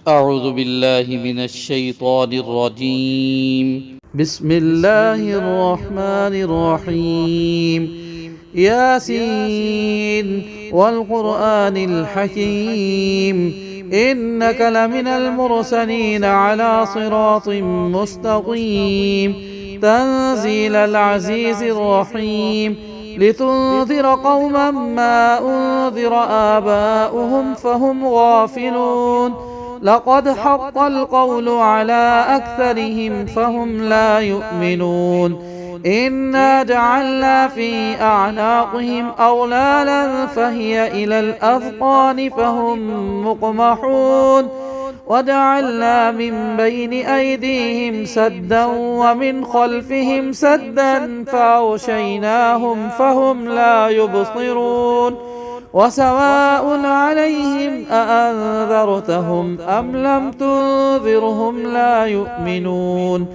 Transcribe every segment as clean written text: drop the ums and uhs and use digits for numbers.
أعوذ بالله من الشيطان الرجيم. بسم الله الرحمن الرحيم. ياسين والقرآن الحكيم إنك لمن المرسلين على صراط مستقيم تنزيل العزيز الرحيم لتنذر قوما ما أنذر آباؤهم فهم غافلون لقد حق القول على أكثرهم فهم لا يؤمنون إنا جعلنا في أعناقهم أغلالا فهي إلى الأذقان فهم مقمحون وجعلنا من بين أيديهم سدا ومن خلفهم سدا فأغشيناهم فهم لا يبصرون وسواء عليهم أأنذرتهم أم لم تنذرهم لا يؤمنون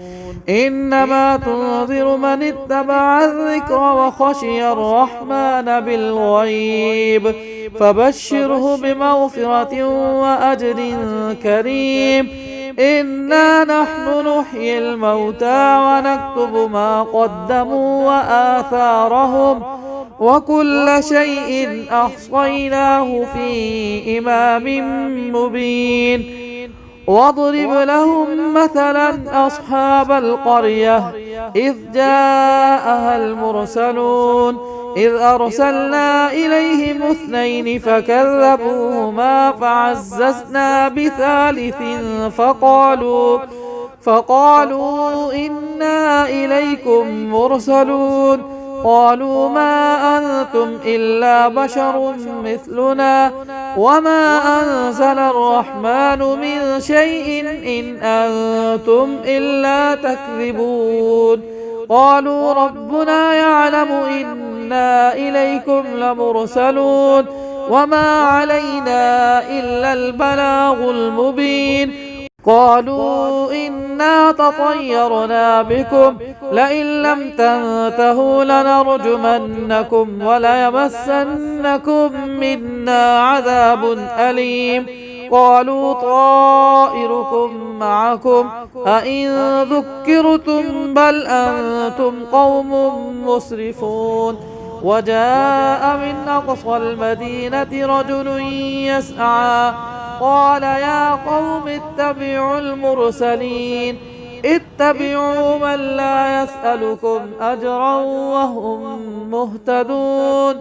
إنما تنذر من اتبع الذكر وخشي الرحمن بالغيب فبشره بمغفرة وأجر كريم إنا نحن نحيي الموتى ونكتب ما قدموا وآثارهم وكل شيء أحصيناه في إمام مبين واضرب لهم مثلا أصحاب القرية إذ جاءها المرسلون إذ أرسلنا إليهم اثنين فكذبوهما فعززنا بثالث فقالوا إنا إليكم مرسلون قالوا ما أنتم إلا بشر مثلنا وما أنزل الرحمن من شيء إن أنتم إلا تكذبون قالوا ربنا يعلم إنا إليكم لمرسلون وما علينا إلا البلاغ المبين قالوا إنا تطيرنا بكم لئن لم تنتهوا لنرجمنكم وليمسنكم منا عذاب أليم قالوا طائركم معكم أئن ذكرتم بل أنتم قوم مسرفون وجاء من أقصى المدينة رجل يسعى قال يا قوم اتبعوا المرسلين اتبعوا من لا يسألكم أجرا وهم مهتدون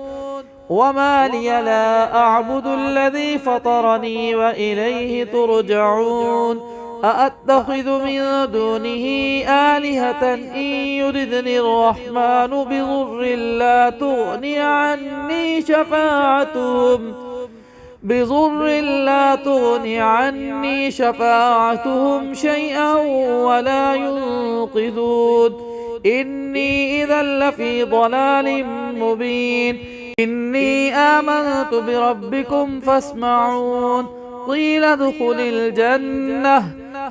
وما لي لا أعبد الذي فطرني وإليه ترجعون أأتخذ من دونه آلهة إن يردني الرحمن بضر لا تغني عني شفاعتهم شيئا ولا ينقذون إني إذا لفي ضلال مبين إني آمنت بربكم فاسمعون قيل ادخل الجنة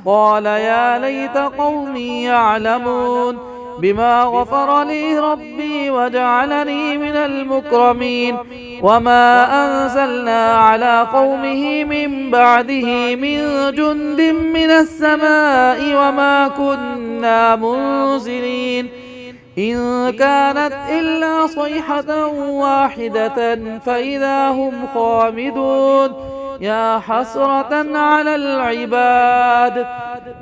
قال يا ليت قومي يعلمون بما غفر لي ربي وجعلني من المكرمين وما أنزلنا على قومه من بعده من جند من السماء وما كنا منزلين إن كانت إلا صيحة واحدة فإذا هم خامدون يا حسرة على العباد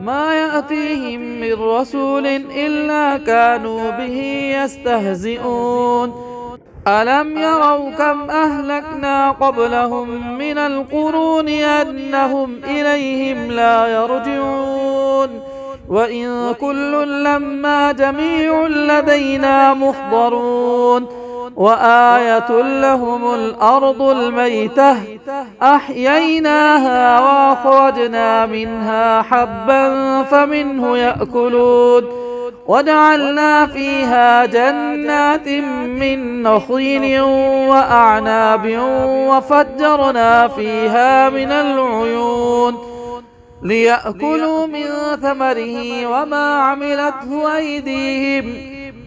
ما يأتيهم من رسول إلا كانوا به يستهزئون ألم يروا كم أهلكنا قبلهم من القرون أنهم إليهم لا يرجعون وإن كل لما جميع لدينا محضرون وآية لهم الأرض الميتة أحييناها وأخرجنا منها حبا فمنه يأكلون وجعلنا فيها جنات من نخيل وأعناب وفجرنا فيها من العيون ليأكلوا من ثمره وما عملته أيديهم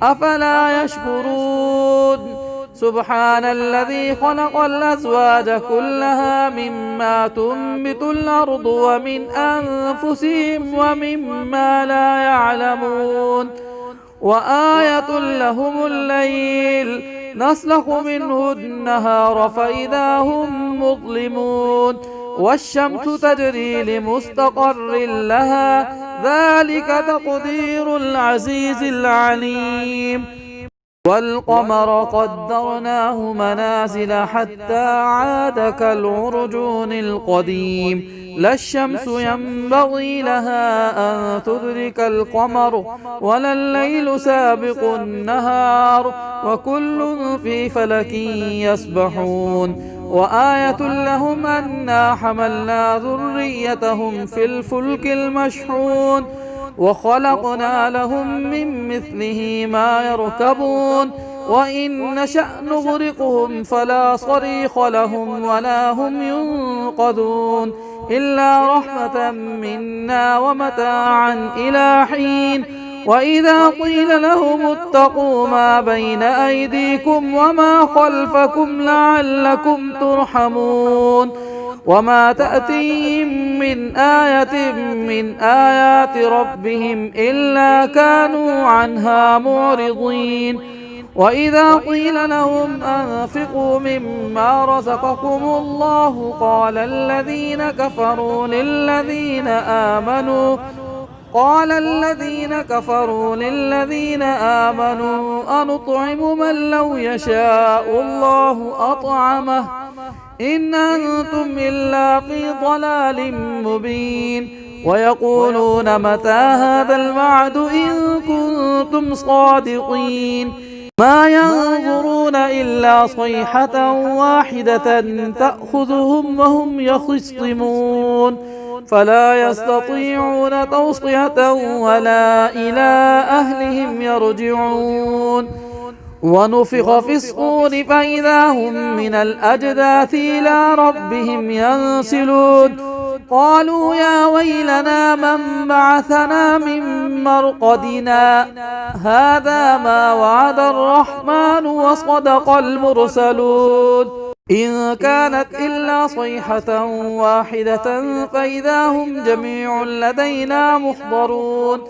أفلا يشكرون سبحان الذي خلق الأزواج كلها مما تنبت الأرض ومن أنفسهم ومما لا يعلمون وآية لهم الليل نسلخ منه النهار فإذا هم مظلمون والشمس تجري لمستقر لها ذلك تقدير العزيز العليم والقمر قدرناه منازل حتى عاد كالعرجون القديم لا الشمس ينبغي لها أن تدرك القمر ولا الليل سابق النهار وكل في فلك يسبحون وآية لهم أنا حملنا ذريتهم في الفلك المشحون وخلقنا لهم من مثله ما يركبون وإن نشأ نغرقهم فلا صريخ لهم ولا هم ينقذون إلا رحمة منا ومتاعا إلى حين وإذا قيل لهم اتقوا ما بين أيديكم وما خلفكم لعلكم ترحمون وما تأتيهم من آية من آيات ربهم إلا كانوا عنها معرضين وإذا قيل لهم أنفقوا مما رزقكم الله قال الذين كفروا للذين آمنوا أنطعم من لو يشاء الله أطعمه إن أنتم إلا في ضلال مبين ويقولون متى هذا الوعد إن كنتم صادقين ما ينظرون إلا صيحة واحدة تأخذهم وهم يخصمون فلا يستطيعون توصية ولا إلى أهلهم يرجعون ونفخ في الصور فإذا هم من الأجداث إلى ربهم ينسلون قالوا يا ويلنا من بعثنا من مرقدنا هذا ما وعد الرحمن وصدق المرسلون إن كانت إلا صيحة واحدة فإذا هم جميع لدينا محضرون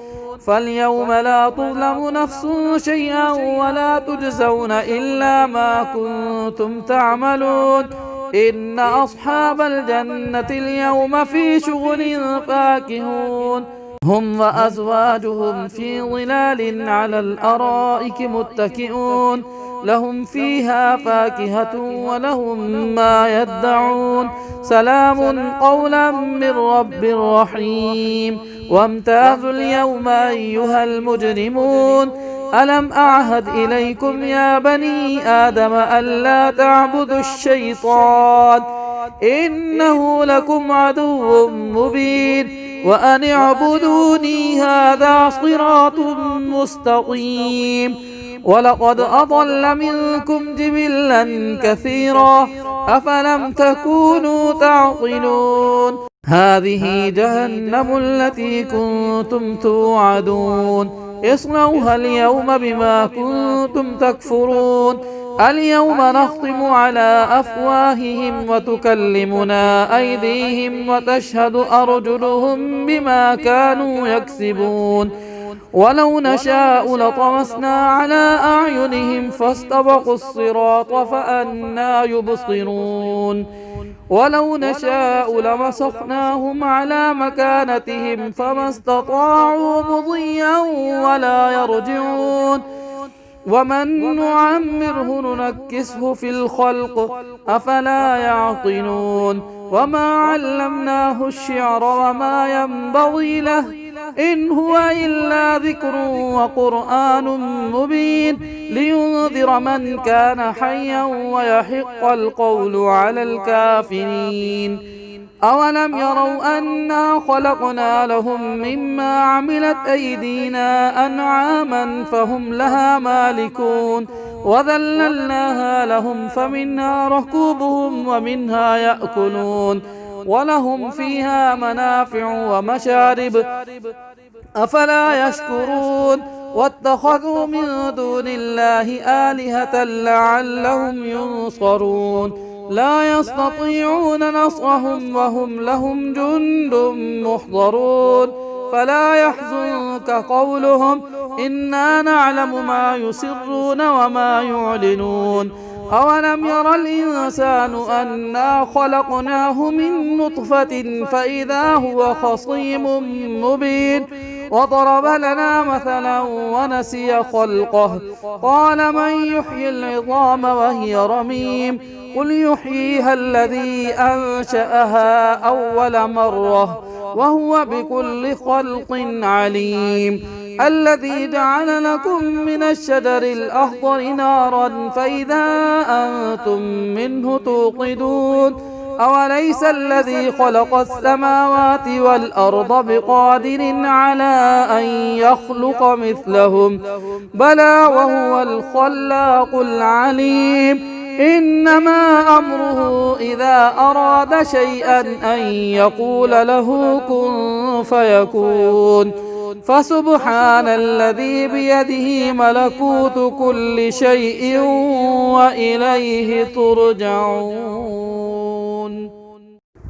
فاليوم لا تظلم نفس شيئا ولا تجزون إلا ما كنتم تعملون إن أصحاب الجنة اليوم في شغل فاكهون هم وأزواجهم في ظلال على الأرائك متكئون لهم فيها فاكهة ولهم ما يدعون سلام قولا من رب رحيم وامتازوا اليوم أيها المجرمون ألم أعهد إليكم يا بني آدم ألا تعبدوا الشيطان إنه لكم عدو مبين وأن اعبدوني هذا صراط مستقيم ولقد أضل منكم جبلا كثيرا أفلم تكونوا تعقلون هذه جهنم التي كنتم توعدون اصلوها اليوم بما كنتم تكفرون اليوم نختم على أفواههم وتكلمنا أيديهم وتشهد أرجلهم بما كانوا يكسبون ولو نشاء لطمسنا على أعينهم فاستبقوا الصراط فأنى يبصرون ولو نشاء لمسخناهم على مكانتهم فما استطاعوا مضيا ولا يرجعون ومن نعمره ننكسه في الخلق أفلا يعقلون وما علمناه الشعر وما ينبغي له إن هو إلا ذكر وقرآن مبين لينذر من كان حيا ويحق القول على الكافرين أولم يروا أنا خلقنا لهم مما عملت أيدينا أنعاما فهم لها مالكون وذللناها لهم فمنها ركوبهم ومنها يأكلون ولهم فيها منافع ومشارب أفلا يشكرون واتخذوا من دون الله آلهة لعلهم ينصرون لا يستطيعون نصرهم وهم لهم جند محضرون فلا يحزنك قولهم إنا نعلم ما يسرون وما يعلنون أولم ير الإنسان أنا خلقناه من نطفة فإذا هو خصيم مبين وضرب لنا مثلا ونسي خلقه قال من يحيي العظام وهي رميم قل يحييها الذي أنشأها أول مرة وهو بكل خلق عليم الذي جعل لكم من الشجر الأخضر نارا فإذا أنتم منه توقدون أوليس الذي خلق السماوات والأرض بقادر على أن يخلق مثلهم بلى وهو الخلاق العليم إنما أمره إذا أراد شيئا أن يقول له كن فيكون فسبحان الذي بيده ملكوت كل شيء وإليه ترجعون.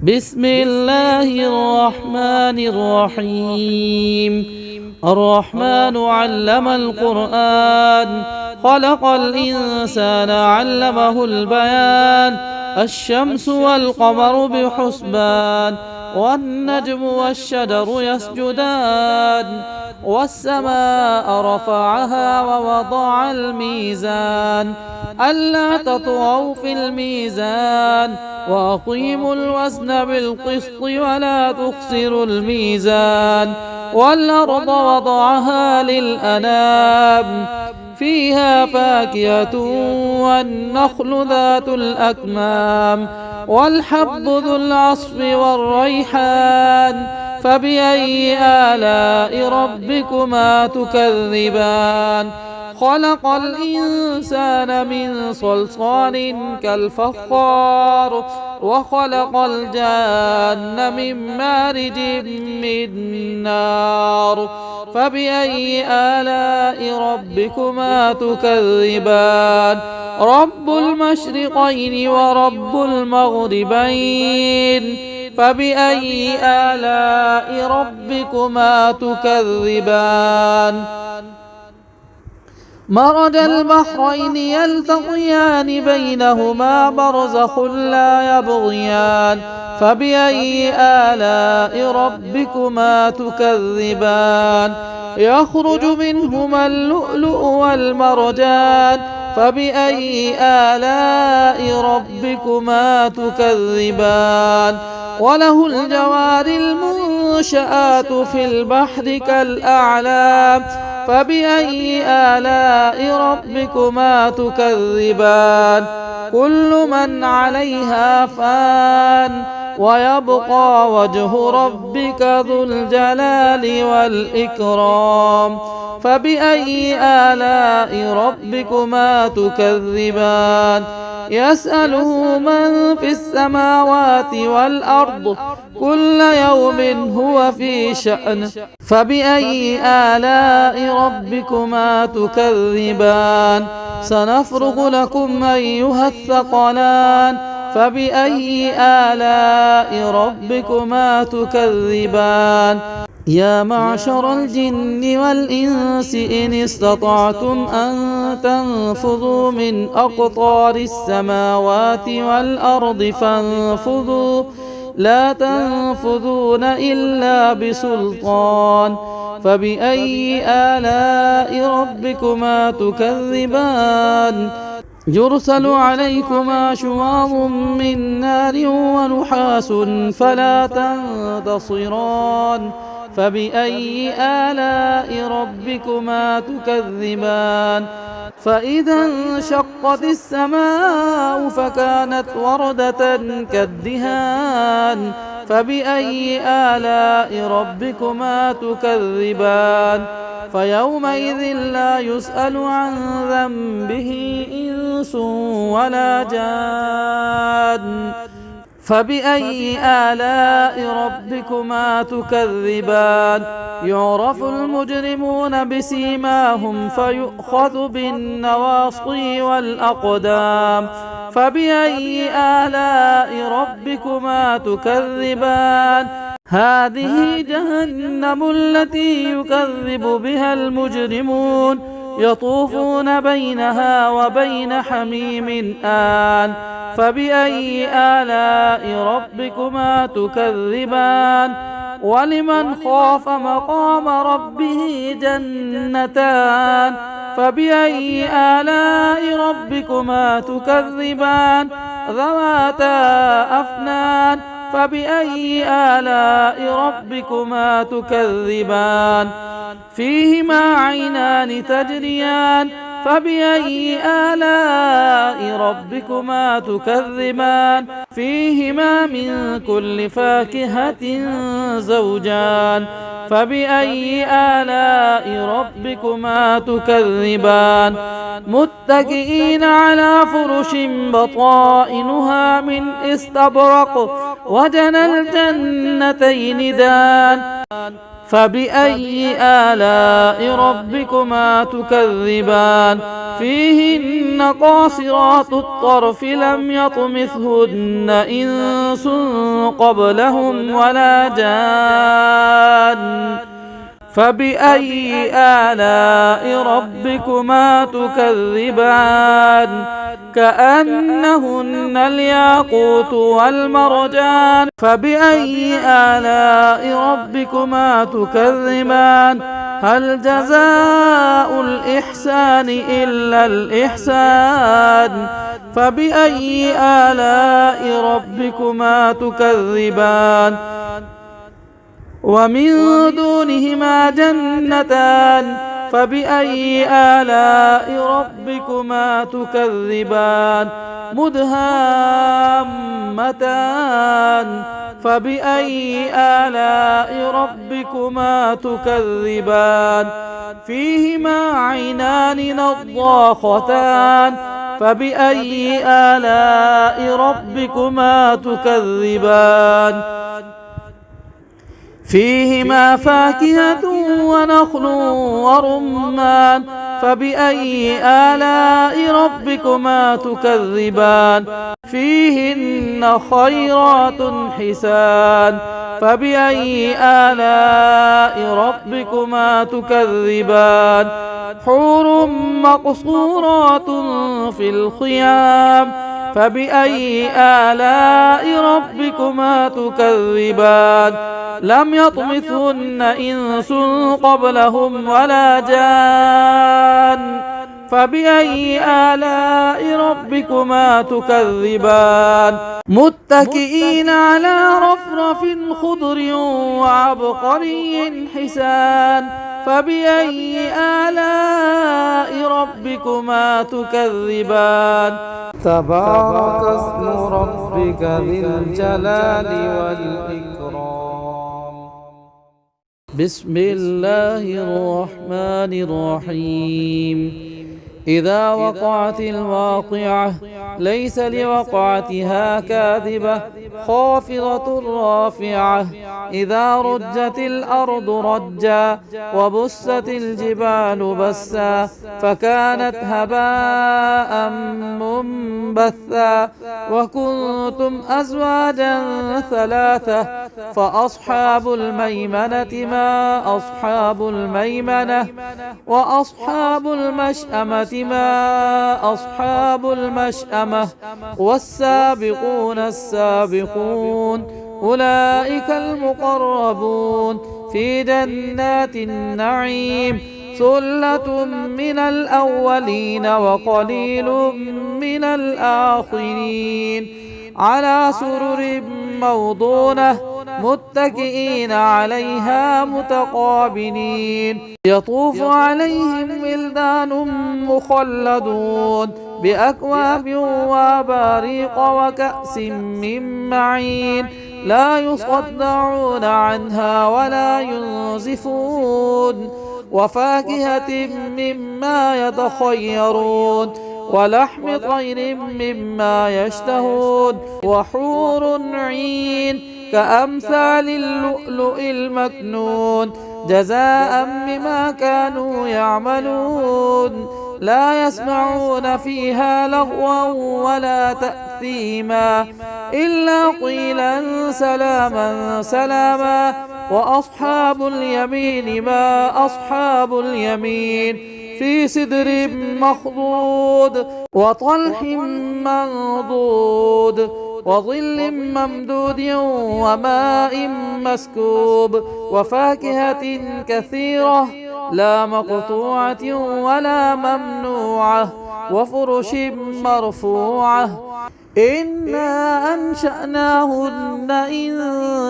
بسم الله الرحمن الرحيم. الرحمن علم القرآن خلق الإنسان علمه البيان الشمس والقمر بحسبان والنجم والشجر يسجدان والسماء رفعها ووضع الميزان ألا تطغوا في الميزان وأقيموا الوزن بالقسط ولا تخسروا الميزان والأرض وضعها للأنام فيها فاكهة والنخل ذات الأكمام والحب ذو العصف والريحان فبأي آلاء ربكما تكذبان خلق الإنسان من صلصال كالفخار وخلق الجان من مارج من نار فبأي آلاء ربكما تكذبان رب المشرقين ورب المغربين فبأي آلاء ربكما تكذبان مرج البحرين يلتقيان بينهما برزخ لا يبغيان فبأي آلاء ربكما تكذبان يخرج منهما اللؤلؤ والمرجان فبأي آلاء ربكما تكذبان وله الجوار المنشآت في البحر كالأعلام فبأي آلاء ربكما تكذبان كل من عليها فان ويبقى وجه ربك ذو الجلال والإكرام فبأي آلاء ربكما تكذبان يسأله من في السماوات والأرض كل يوم هو في شأن فبأي آلاء ربكما تكذبان سنفرغ لكم أيها الثقلان فبأي آلاء ربكما تكذبان يا معشر الجن والإنس إن استطعتم أن تنفذوا من أقطار السماوات والأرض فانفذوا لا تنفذون إلا بسلطان فبأي آلاء ربكما تكذبان يرسل عليكما شواظ من نار ونحاس فلا تنتصران فبأي آلاء ربكما تكذبان فإذا انشقت السماء فكانت وردة كالدهان فبأي آلاء ربكما تكذبان فيومئذ لا يسأل عن ذنبه إنس ولا جان فبأي آلاء ربكما تكذبان يعرف المجرمون بسيماهم فيؤخذ بالنواصي والأقدام فبأي آلاء ربكما تكذبان هذه جهنم التي يكذب بها المجرمون يطوفون بينها وبين حميم آن فبأي آلاء ربكما تكذبان ولمن خاف مقام ربه جنتان فبأي آلاء ربكما تكذبان ذواتا أفنان فبأي آلاء ربكما تكذبان فيهما عينان تجريان فبأي آلاء ربكما تكذبان فيهما من كل فاكهة زوجان فبأي آلاء ربكما تكذبان متكئين على فرش بطائنها من استبرق وجنى الجنتين دان فبأي آلاء ربكما تكذبان فيهن قاصرات الطرف لم يطمثهن إنس قبلهم ولا جان فبأي آلاء ربكما تكذبان كأنهن الياقوت والمرجان فبأي آلاء ربكما تكذبان هل جزاء الإحسان إلا الإحسان فبأي آلاء ربكما تكذبان ومن دونهما جنتان فبأي آلاء ربكما تكذبان مدهامتان فبأي آلاء ربكما تكذبان فيهما عينان نضاختان فبأي آلاء ربكما تكذبان فيهما فاكهة ونخل ورمان فبأي آلاء ربكما تكذبان فيهن خيرات حسان فبأي آلاء ربكما تكذبان حور مقصورات في الخيام فبأي آلاء ربكما تكذبان لم يطمثهن إنس قبلهم ولا جان فبأي آلاء ربكما تكذبان متكئين على رفرف خضر وعبقري حسان فبأي آلاء ربكما تكذبان تبارك اسم ربك ذي الجلال والإكرام بسم الله الرحمن الرحيم إذا وقعت الواقعة ليس لوقعتها كاذبة خافضة رافعة إذا رجت الأرض رجا وبست الجبال بسا فكانت هباء منبثا وكنتم أزواجا ثلاثة فأصحاب الميمنة ما أصحاب الميمنة وأصحاب المشأمة ما أصحاب المشأمة والسابقون السابقون أولئك المقربون في جنات النعيم ثلة من الأولين وقليل من الآخرين على سرر موضونة متكئين عليها متقابلين يطوف عليهم ولدان مخلدون بأكواب واباريق وكأس من معين لا يصدعون عنها ولا ينزفون وفاكهة مما يتخيرون ولحم طير مما يشتهون وحور عين كأمثال اللؤلؤ المكنون جزاء بما كانوا يعملون لا يسمعون فيها لغوا ولا تأثيما إلا قيلا سلاما سلاما. وأصحاب اليمين ما أصحاب اليمين في سدر مخضود وطلح منضود وظل ممدود وماء مسكوب وفاكهة كثيرة لا مقطوعة ولا ممنوعة وفرش مرفوعة. إنا أنشأناهن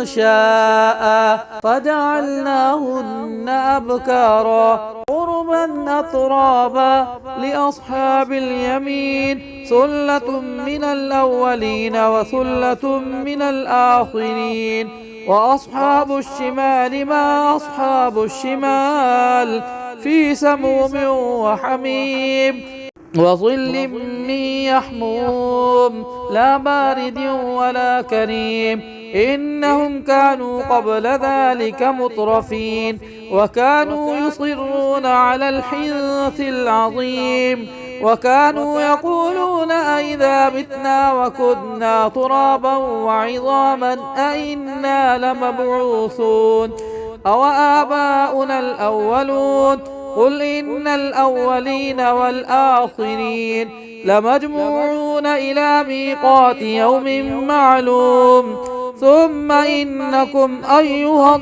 إنشاء فجعلناهن أبكارا عربا أترابا لأصحاب اليمين ثلة من الأولين وثلة من الآخرين. وأصحاب الشمال ما أصحاب الشمال في سموم وحميم وظل من يحموم لا بارد ولا كريم. إنهم كانوا قبل ذلك مترفين وكانوا يصرون على الحنث العظيم وكانوا يقولون أئذا متنا وكنا ترابا وعظاما أئنا لمبعوثون أو آباؤنا الأولون. قل إن الأولين والآخرين لمجموعون إلى ميقات يوم معلوم. ثم إنكم أيها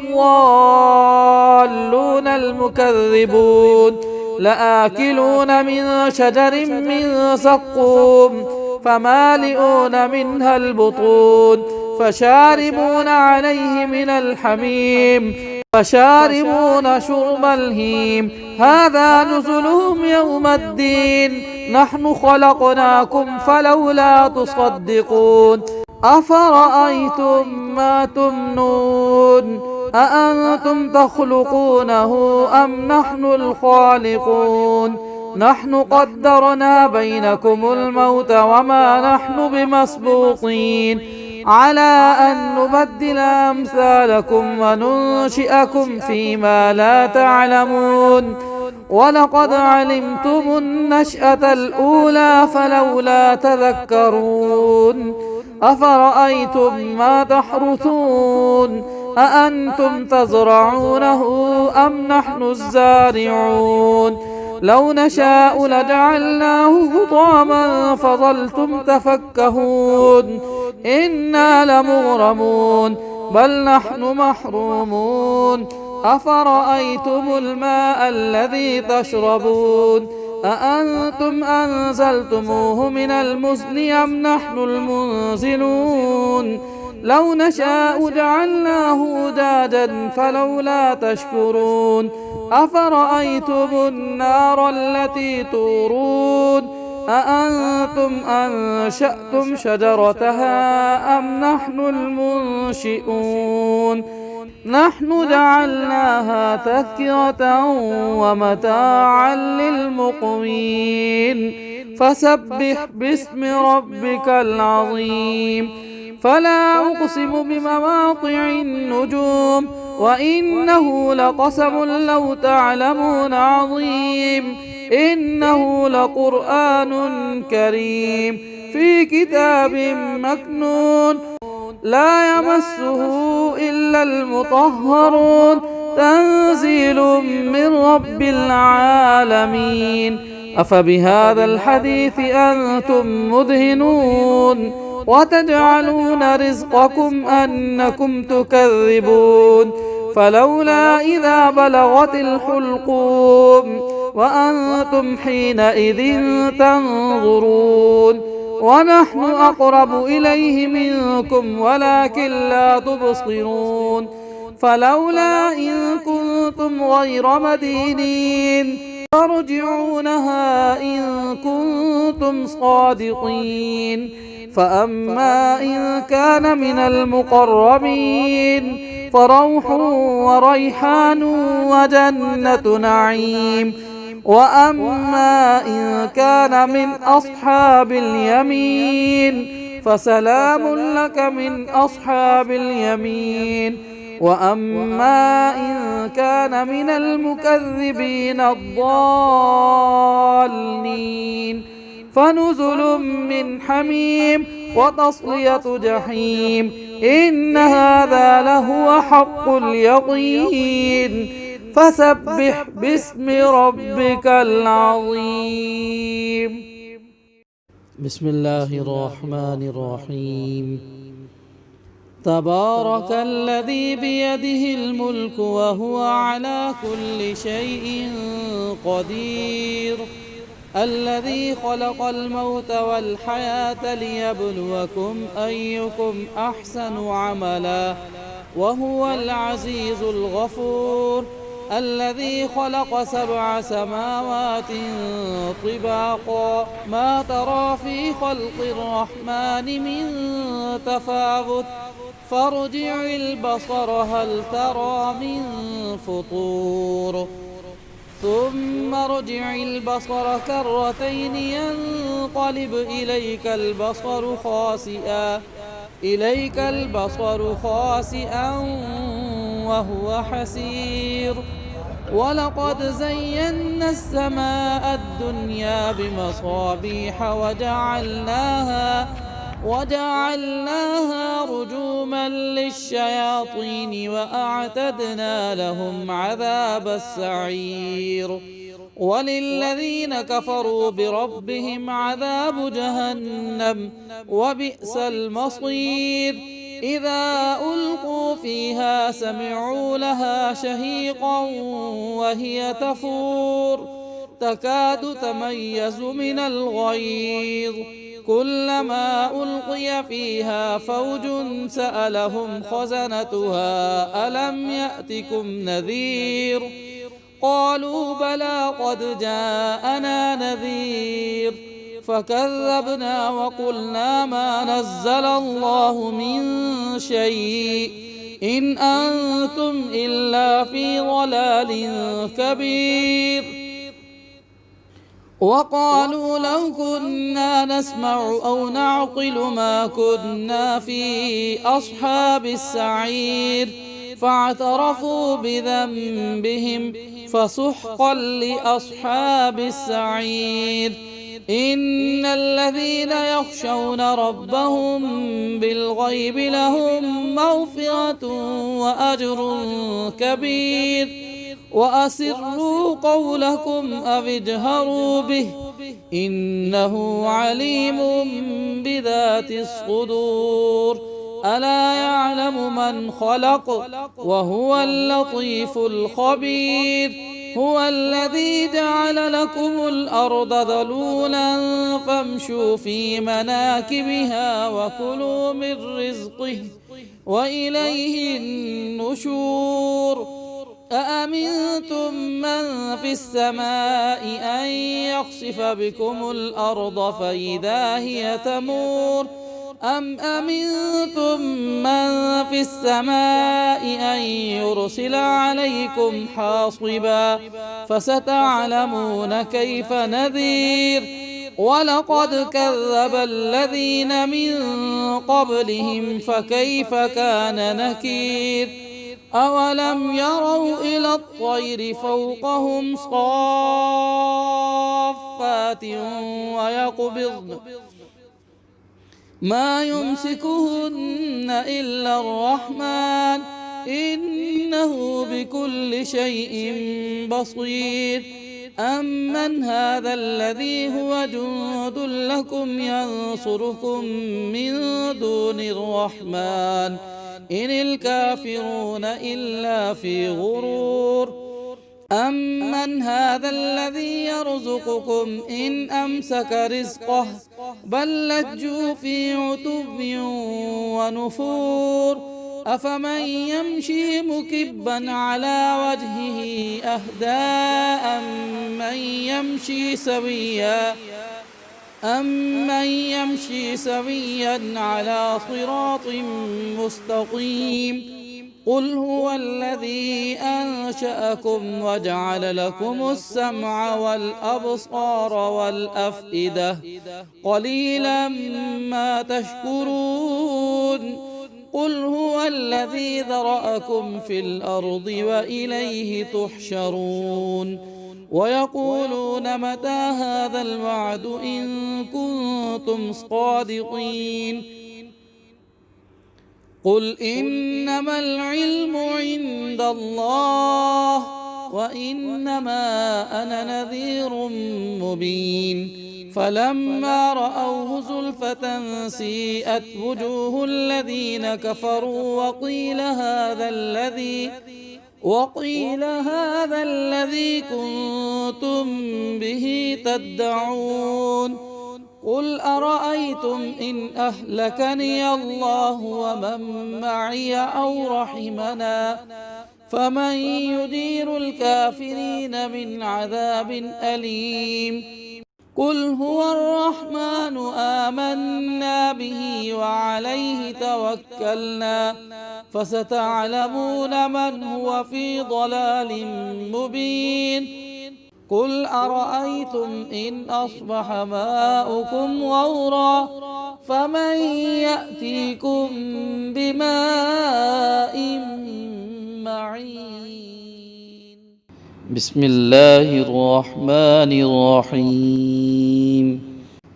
الضالون المكذبون لآكلون من شجر من زقوم فمالئون منها البطون فشاربون عليه من الحميم فشاربون شرب الهيم. هذا نزلهم يوم الدين نحن خلقناكم فلولا تصدقون. أفرأيتم ما تمنون أأنتم تخلقونه أم نحن الخالقون؟ نحن قدرنا بينكم الموت وما نحن بمسبوقين على أن نبدل أمثالكم وننشئكم فيما لا تعلمون. ولقد علمتم النشأة الأولى فلولا تذكرون. أفرأيتم ما تحرثون أأنتم تزرعونه أم نحن الزارعون؟ لو نشاء لجعلناه حطاما فظلتم تفكهون. إنا لمغرمون بل نحن محرومون. أفرأيتم الماء الذي تشربون أأنتم أنزلتموه من المزن أم نحن المنزلون؟ لو نشاء جعلناه أجاجا فلولا تشكرون. أفرأيتم النار التي تورون أأنتم أنشأتم شجرتها أم نحن المنشئون؟ نحن جعلناها تذكرة ومتاعا للمقوين. فسبح باسم ربك العظيم. فلا أقسم بمواقع النجوم وإنه لقسم لو تعلمون عظيم. إنه لقرآن كريم في كتاب مكنون لا يمسه إلا المطهرون تنزيل من رب العالمين. أفبهذا الحديث أنتم مدهنون وتجعلون رزقكم أنكم تكذبون. فلولا إذا بلغت الحلقوم وأنتم حينئذ تنظرون ونحن أقرب إليه منكم ولكن لا تبصرون. فلولا إن كنتم غير مدينين ترجعونها إن كنتم صادقين. فأما إن كان من المقربين فروح وريحان وجنة نعيم. وأما إن كان من أصحاب اليمين فسلام لك من أصحاب اليمين. وأما إن كان من المكذبين الضالين فنزل من حميم وتصلية جحيم إن هذا لهو حق اليقين فسبح باسم ربك العظيم. بسم الله الرحمن الرحيم. تبارك الذي بيده الملك وهو على كل شيء قدير الذي خلق الموت والحياة ليبلوكم أيكم أحسن عملا وهو العزيز الغفور الذي خلق 7 سماوات طباقا ما ترى في خلق الرحمن من تفاوت فارجع البصر هل ترى من فطور ثم ارجع البصر كرتين ينقلب إليك البصر خاسئا وهو حسير ولقد زينا السماء الدنيا بمصابيح وجعلناها رجوما للشياطين وأعتدنا لهم عذاب السعير وللذين كفروا بربهم عذاب جهنم وبئس المصير إذا ألقوا فيها سمعوا لها شهيقا وهي تفور تكاد تميز من الغيظ كلما ألقي فيها فوج سألهم خزنتها ألم يأتكم نذير قالوا بلى قد جاءنا نذير فكذبنا وقلنا ما نزل الله من شيء إن أنتم إلا في ضلال كبير وقالوا لو كنا نسمع أو نعقل ما كنا في أصحاب السعير فاعترفوا بذنبهم فسحقا لأصحاب السعير إن الذين يخشون ربهم بالغيب لهم مغفرة وأجر كبير وأسروا قولكم أو اجهروا به إنه عليم بذات الصدور ألا يعلم من خلق وهو اللطيف الخبير هو الذي جعل لكم الأرض ذلولا فامشوا في مناكبها وكلوا من رزقه وإليه النشور أأمنتم من في السماء أن يخسف بكم الأرض فإذا هي تمور أم أمنتم من في السماء أن يرسل عليكم حاصبا فستعلمون كيف نذير ولقد كذب الذين من قبلهم فكيف كان نكير أولم يروا إلى الطير فوقهم صافات ويقبضن ما يمسكهن إلا الرحمن إنه بكل شيء بصير أمن هذا الذي هو جند لكم ينصركم من دون الرحمن إن الكافرون إلا في غرور أمن هذا الذي يرزقكم إن أمسك رزقه بل لجوا في عتب ونفور أفمن يمشي مكبا على وجهه أهدى أمن يمشي سويا على صراط مستقيم قل هو الذي أنشأكم وجعل لكم السمع والأبصار والأفئدة قليلا ما تشكرون قل هو الذي ذرأكم في الأرض وإليه تحشرون ويقولون متى هذا الوعد إن كنتم صادقين قل إنما العلم عند الله وإنما أنا نذير مبين فلما رأوه زلفة سيئت وجوه الذين كفروا وقيل هذا الذي كنتم به تدعون قل أرأيتم إن أهلكني الله ومن معي أو رحمنا فمن يجير الكافرين من عذاب أليم قل هو الرحمن آمنا به وعليه توكلنا فستعلمون من هو في ضلال مبين قل أرأيتم إن أصبح ماؤكم غورا فمن يأتيكم بماء معين بسم الله الرحمن الرحيم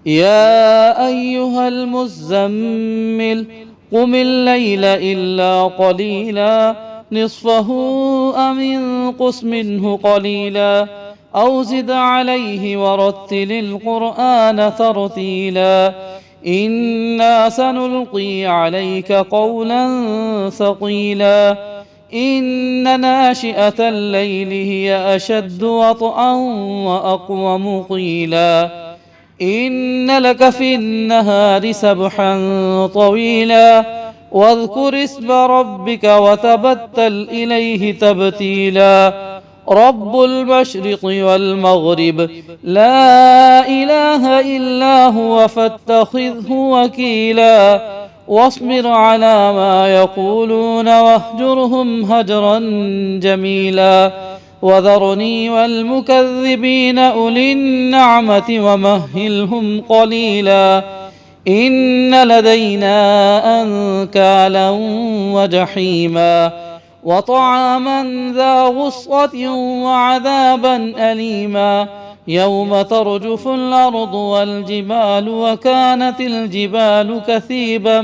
يا أيها المزمل قم الليل إلا قليلا نصفه أو انقص منه قليلا أو زد عليه ورتل القرآن ترتيلا إنا سنلقي عليك قولا ثقيلا إن ناشئة الليل هي أشد وطئا وأقوم قيلا إن لك في النهار سبحا طويلا واذكر اسم ربك وتبتل إليه تبتيلا رب المشرق والمغرب لا إله إلا هو فاتخذه وكيلا واصبر على ما يقولون واهجرهم هجرا جميلا وذرني والمكذبين أولي النعمة ومهلهم قليلا إن لدينا أنكالا وجحيما وطعاما ذا غصة وعذابا أليما يوم ترجف الأرض والجبال وكانت الجبال كثيبا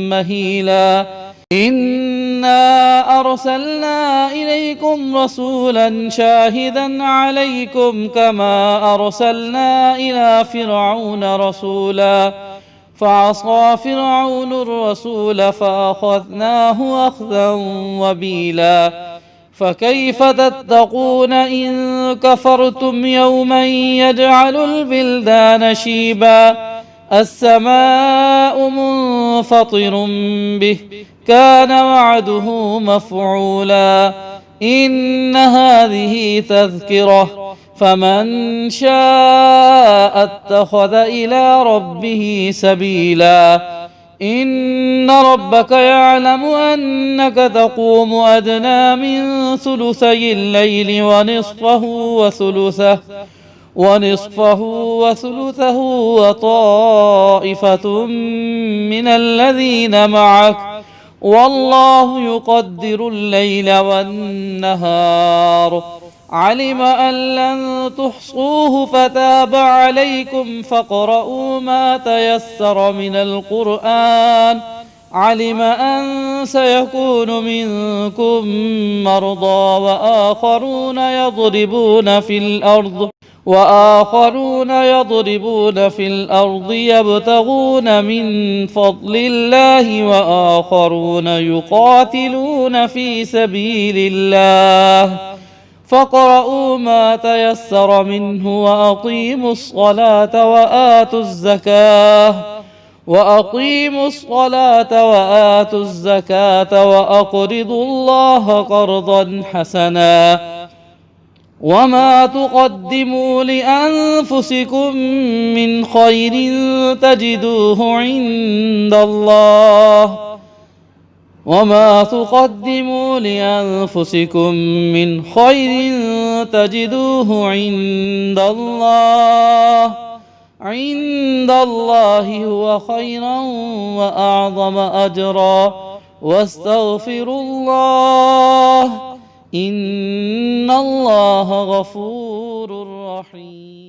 مهيلا إنا أرسلنا إليكم رسولا شاهدا عليكم كما أرسلنا إلى فرعون رسولا فعصى فرعون الرسول فأخذناه أخذا وبيلا فكيف تتقون إن كفرتم يوما يجعل البلدان شيبا السماء منفطر به كان وعده مفعولا إن هذه تذكرة فمن شاء اتخذ إلى ربه سبيلا إن ربك يعلم أنك تقوم أدنى من ثلثي الليل ونصفه وثلثه وطائفة من الذين معك والله يقدر الليل والنهار علم أن لن تحصوه فتاب عليكم فاقرؤوا ما تيسر من القرآن علم أن سيكون منكم مرضى وآخرون يضربون في الأرض يبتغون من فضل الله وآخرون يقاتلون في سبيل الله فاقرؤوا ما تيسر منه وأقيموا الصلاة وآتوا الزكاة وأقرضوا الله قرضا حسنا وما تقدموا لأنفسكم من خير تجدوه عند الله عند الله هو خيرا وأعظم أجرا واستغفروا الله إن الله غفور رحيم.